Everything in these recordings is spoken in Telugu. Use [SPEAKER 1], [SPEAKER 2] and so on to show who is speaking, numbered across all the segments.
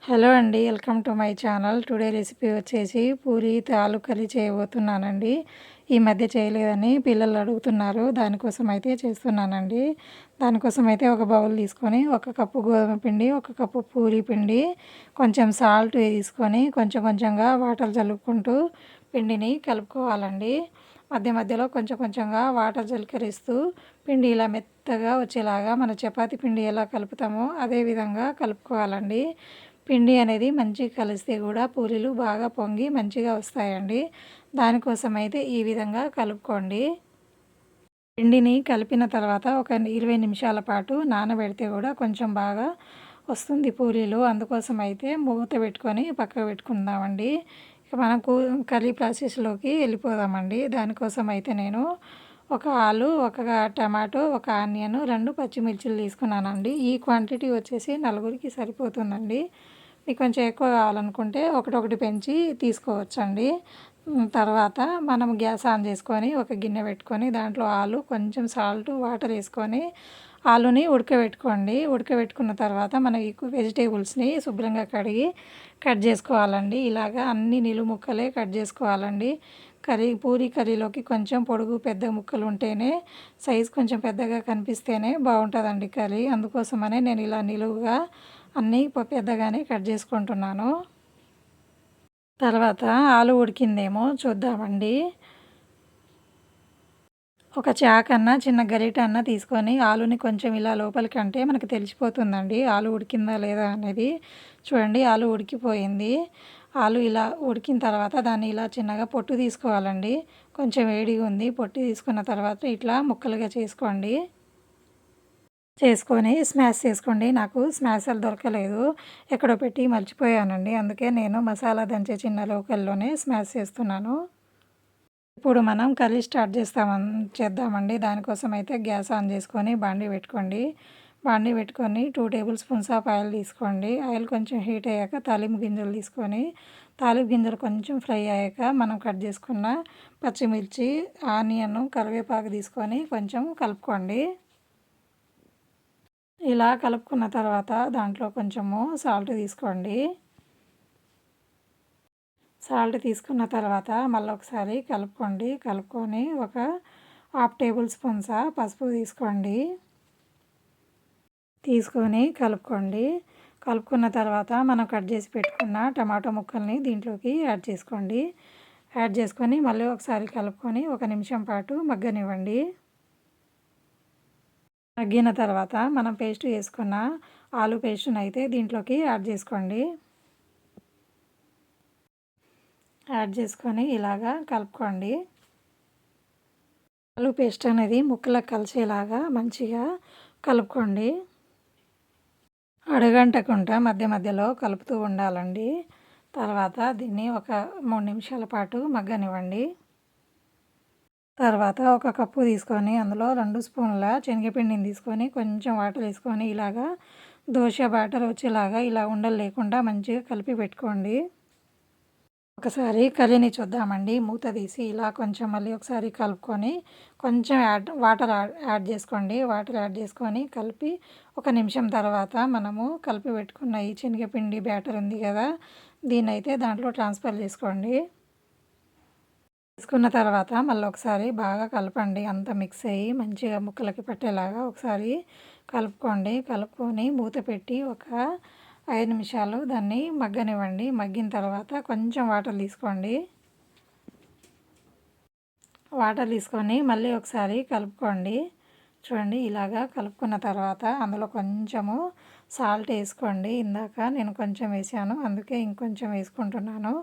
[SPEAKER 1] హలో అండి. Welcome to my channel. Today recipe వచ్చేసి పూరి ఆలు కర్రీ చేయబోతున్నానండి. ఈ మధ్య చేయలేదని పిల్లలు అడుగుతున్నారు. దానికోసం అయితే చేస్తున్నానండి. దానికోసం అయితే ఒక బౌల్ తీసుకొని 1 కప్పు గోధుమ పిండి, 1 కప్పు పూరి పిండి, కొంచెం సాల్ట్ తీసుకొని కొంచెం కొంచెంగా వాటర్ జల్లుకుంటూ పిండిని కలుపుకోవాలండి. మధ్య మధ్యలో కొంచెం కొంచెంగా వాటర్ జలకరిస్తూ పిండి ఇలా మెత్తగా వచ్చేలాగా మన చపాతీ పిండి ఎలా కలుపుతామో అదే విధంగా కలుపుకోవాలండి. పిండి అనేది మంచిగా కలిస్తే కూడా పూరీలు బాగా పొంగి మంచిగా వస్తాయండి. దానికోసం అయితే ఈ విధంగా కలుపుకోండి. పిండిని కలిపిన తర్వాత ఒక 20 నిమిషాల పాటు నానబెడితే కూడా కొంచెం బాగా వస్తుంది పూరీలు. అందుకోసం అయితే మూత పెట్టుకొని పక్కకు పెట్టుకుందామండి. ఇక మనం కర్రీ ప్రాసెస్లోకి వెళ్ళిపోదామండి. దానికోసం అయితే నేను ఒక ఆలు, ఒక టమాటో, ఒక ఆనియన్, 2 పచ్చిమిర్చిలు తీసుకున్నానండి. ఈ క్వాంటిటీ వచ్చేసి నలుగురికి సరిపోతుందండి. మీకు కొంచెం ఎక్కువ కావాలనుకుంటే ఒకటొకటి పెంచి తీసుకోవచ్చండి. తర్వాత మనం గ్యాస్ ఆన్ చేసుకొని ఒక గిన్నె పెట్టుకొని దాంట్లో ఆలు, కొంచెం సాల్ట్, వాటర్ వేసుకొని ఆలుని ఉడకబెట్టుకోండి. ఉడకబెట్టుకున్న తర్వాత మనం ఈ వెజిటేబుల్స్ని శుభ్రంగా కడిగి కట్ చేసుకోవాలండి. ఇలాగా అన్ని నిలువు ముక్కలే కట్ చేసుకోవాలండి. పూరీ కర్రీలోకి కొంచెం పొడుగు పెద్ద ముక్కలు ఉంటేనే, సైజు కొంచెం పెద్దగా కనిపిస్తేనే బాగుంటుందండి కర్రీ. అందుకోసమనే నేను ఇలా నిలువుగా అన్నీ పెద్దగానే కట్ చేసుకుంటున్నాను. తర్వాత ఆలు ఉడికిందేమో చూద్దామండి. ఒక చాకన్నా చిన్న గరిటె తీసుకొని ఆలుని కొంచెం ఇలా లోపలికి అంటే మనకు తెలిసిపోతుందండి ఆలు ఉడికిందా లేదా అనేది. చూడండి, ఆలు ఉడికిపోయింది. ఆలు ఇలా ఉడికిన తర్వాత దాన్ని ఇలా చిన్నగా పొట్టు తీసుకోవాలండి. కొంచెం వేడిగా ఉంది. పొట్టు తీసుకున్న తర్వాత ఇట్లా ముక్కలుగా చేసుకొని స్మాష్ చేసుకోండి. నాకు స్మాషర్లు దొరకలేదు, ఎక్కడో పెట్టి మర్చిపోయానండి. అందుకే నేను మసాలా దంచే చిన్న లోకల్లోనే స్మాష్ చేస్తున్నాను. ఇప్పుడు మనం కర్రీ స్టార్ట్ చేద్దామండి. దానికోసం అయితే గ్యాస్ ఆన్ చేసుకొని బాండీ పెట్టుకొని 2 టేబుల్ స్పూన్స్ ఆఫ్ ఆయిల్ తీసుకోండి. ఆయిల్ కొంచెం హీట్ అయ్యాక తాలింపు గింజలు తీసుకొని, తాలింపు గింజలు కొంచెం ఫ్రై అయ్యాక మనం కట్ చేసుకున్న పచ్చిమిర్చి, ఆనియన్, కరివేపాకు తీసుకొని కొంచెం కలుపుకోండి. ఇలా కలుపుకున్న తర్వాత దాంట్లో కొంచెము సాల్ట్ తీసుకోండి. సాల్ట్ తీసుకున్న తర్వాత మళ్ళీ ఒకసారి కలుపుకొని ఒక 1/2 టేబుల్ స్పూన్స్ పసుపు తీసుకొని కలుపుకున్న తర్వాత మనం కట్ చేసి పెట్టుకున్న టమాటో ముక్కల్ని దీంట్లోకి యాడ్ చేసుకొని మళ్ళీ ఒకసారి కలుపుకొని 1 నిమిషం పాటు మగ్గనివ్వండి. మగ్గిన తర్వాత మనం పేస్ట్ చేసుకున్న ఆలు పేస్ట్ని అయితే దీంట్లోకి యాడ్ చేసుకొని ఇలాగా కలుపుకోండి. ఆలు పేస్ట్ అనేది ముక్కలకు కలిసేలాగా మంచిగా కలుపుకోండి. అడుగంటకుండా మధ్య మధ్యలో కలుపుతూ ఉండాలండి. తర్వాత దీన్ని ఒక 3 నిమిషాల పాటు మగ్గనివ్వండి. తర్వాత ఒక కప్పు తీసుకొని అందులో 2 స్పూన్ల శనగపిండిని తీసుకొని కొంచెం వాటర్ వేసుకొని ఇలాగా దోశ బ్యాటర్ వచ్చేలాగా ఇలా ఉండలు లేకుండా మంచిగా కలిపి పెట్టుకోండి. ఒకసారి కర్రీని చూద్దామండి. మూత తీసి ఇలా కొంచెం మళ్ళీ ఒకసారి కలుపుకొని కొంచెం వాటర్ యాడ్ చేసుకోండి. వాటర్ యాడ్ చేసుకొని కలిపి 1 నిమిషం తర్వాత మనము కలిపి పెట్టుకున్న ఈ శనగపిండి బ్యాటర్ ఉంది కదా, దీన్ని అయితే దాంట్లో ట్రాన్స్ఫర్ చేసుకున్న తర్వాత మళ్ళీ ఒకసారి బాగా కలపండి. అంతా మిక్స్ అయ్యి మంచిగా ముక్కలకి పట్టేలాగా ఒకసారి కలుపుకొని మూత పెట్టి ఒక 5 నిమిషాలు దాన్ని మగ్గనివ్వండి. మగ్గిన తర్వాత కొంచెం వాటర్ తీసుకొని మళ్ళీ ఒకసారి కలుపుకోండి. చూడండి, ఇలాగా కలుపుకున్న తర్వాత అందులో కొంచెము సాల్ట్ వేసుకోండి. ఇందాక నేను కొంచెం వేసాను, అందుకే ఇంకొంచెం వేసుకుంటున్నాను.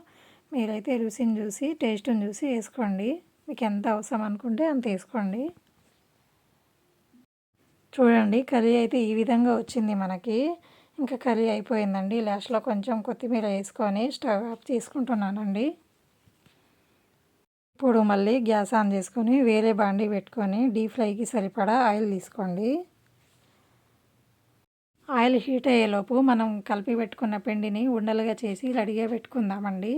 [SPEAKER 1] మీరైతే రుచిని చూసి టేస్ట్ని చూసి వేసుకోండి. మీకు ఎంత అవసరం అనుకుంటే అంత వేసుకోండి. చూడండి, కర్రీ అయితే ఈ విధంగా వచ్చింది మనకి. ఇంకా కర్రీ అయిపోయిందండి. లాస్ట్లో కొంచెం కొత్తిమీర వేసుకొని స్టవ్ ఆఫ్ చేసుకుంటున్నానండి. ఇప్పుడు మళ్ళీ గ్యాస్ ఆన్ చేసుకొని వేరే బాండీ పెట్టుకొని డీప్ ఫ్రైకి సరిపడా ఆయిల్ తీసుకోండి. ఆయిల్ హీట్ అయ్యేలోపు మనం కలిపి పెట్టుకున్న పిండిని ఉండలుగా చేసి రెడీగా పెట్టుకుందామండి.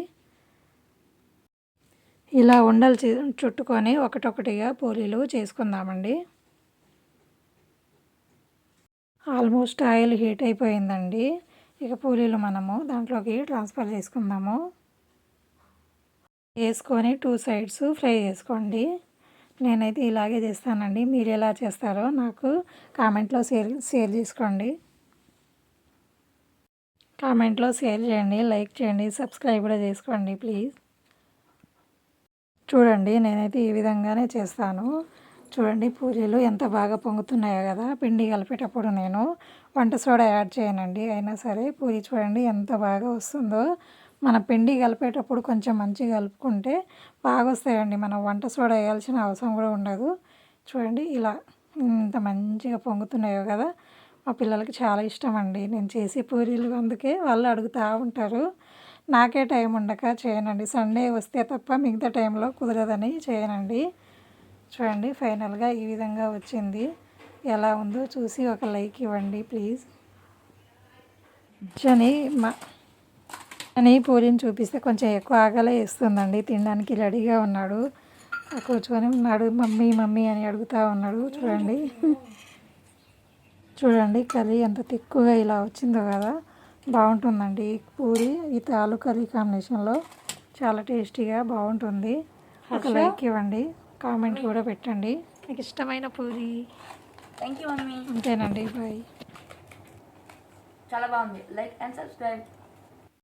[SPEAKER 1] ఇలా ఉండలు చుట్టుకొని ఒకటొకటిగా పూరీలు చేసుకుందామండి. ఆల్మోస్ట్ ఆయిల్ హీట్ అయిపోయిందండి. ఇక పూరీలు మనము దాంట్లోకి ట్రాన్స్ఫర్ చేసుకుందాము. వేసుకొని 2 సైడ్స్ ఫ్రై చేసుకోండి. నేనైతే ఇలాగే చేస్తానండి. మీరు ఎలా చేస్తారో నాకు కామెంట్లో షేర్ చేసుకోండి. కామెంట్లో షేర్ చేయండి, లైక్ చేయండి, సబ్స్క్రైబ్ కూడా చేసుకోండి ప్లీజ్. చూడండి నేనైతే ఈ విధంగానే చేస్తాను. చూడండి పూరీలు ఎంత బాగా పొంగుతున్నాయో కదా. పిండి కలిపేటప్పుడు నేను వంట సోడా యాడ్ చేయనండి. అయినా సరే పూరీ చూడండి ఎంత బాగా వస్తుందో. మన పిండి కలిపేటప్పుడు కొంచెం మంచిగా కలుపుకుంటే బాగా వస్తాయండి. మనం వంట సోడా వేయాల్సిన అవసరం కూడా ఉండదు. చూడండి ఇలా ఇంత మంచిగా పొంగుతున్నాయో కదా. మా పిల్లలకి చాలా ఇష్టం అండి నేను చేసే పూరీలు. అందుకే వాళ్ళు అడుగుతూ ఉంటారు. నాకే టైం ఉండక చేయనండి. సండే వస్తే తప్ప మిగతా టైంలో కుదరదని చేయనండి. చూడండి ఫైనల్గా ఈ విధంగా వచ్చింది. ఎలా ఉందో చూసి ఒక లైక్ ఇవ్వండి ప్లీజ్. అని పూరీని చూపిస్తే కొంచెం ఎక్కువ ఆకలే వేస్తుందండి. తినడానికి రెడీగా ఉన్నాడు, కూర్చొని ఉన్నాడు. మమ్మీ మమ్మీ అని అడుగుతూ ఉన్నాడు. చూడండి కర్రీ ఎంత తిక్కుగా ఇలా వచ్చిందో కదా. బాగుంటుందండి పూరి విత్ ఆలు కర్రీ కాంబినేషన్లో. చాలా టేస్టీగా బాగుంటుంది. ఒక లైక్ ఇవ్వండి, కామెంట్ కూడా పెట్టండి మీకు ఇష్టమైన పూరి.
[SPEAKER 2] Thank you mummy.
[SPEAKER 1] అంతేనండి, బాయ్.
[SPEAKER 2] చాలా బాగుంది. Like and subscribe.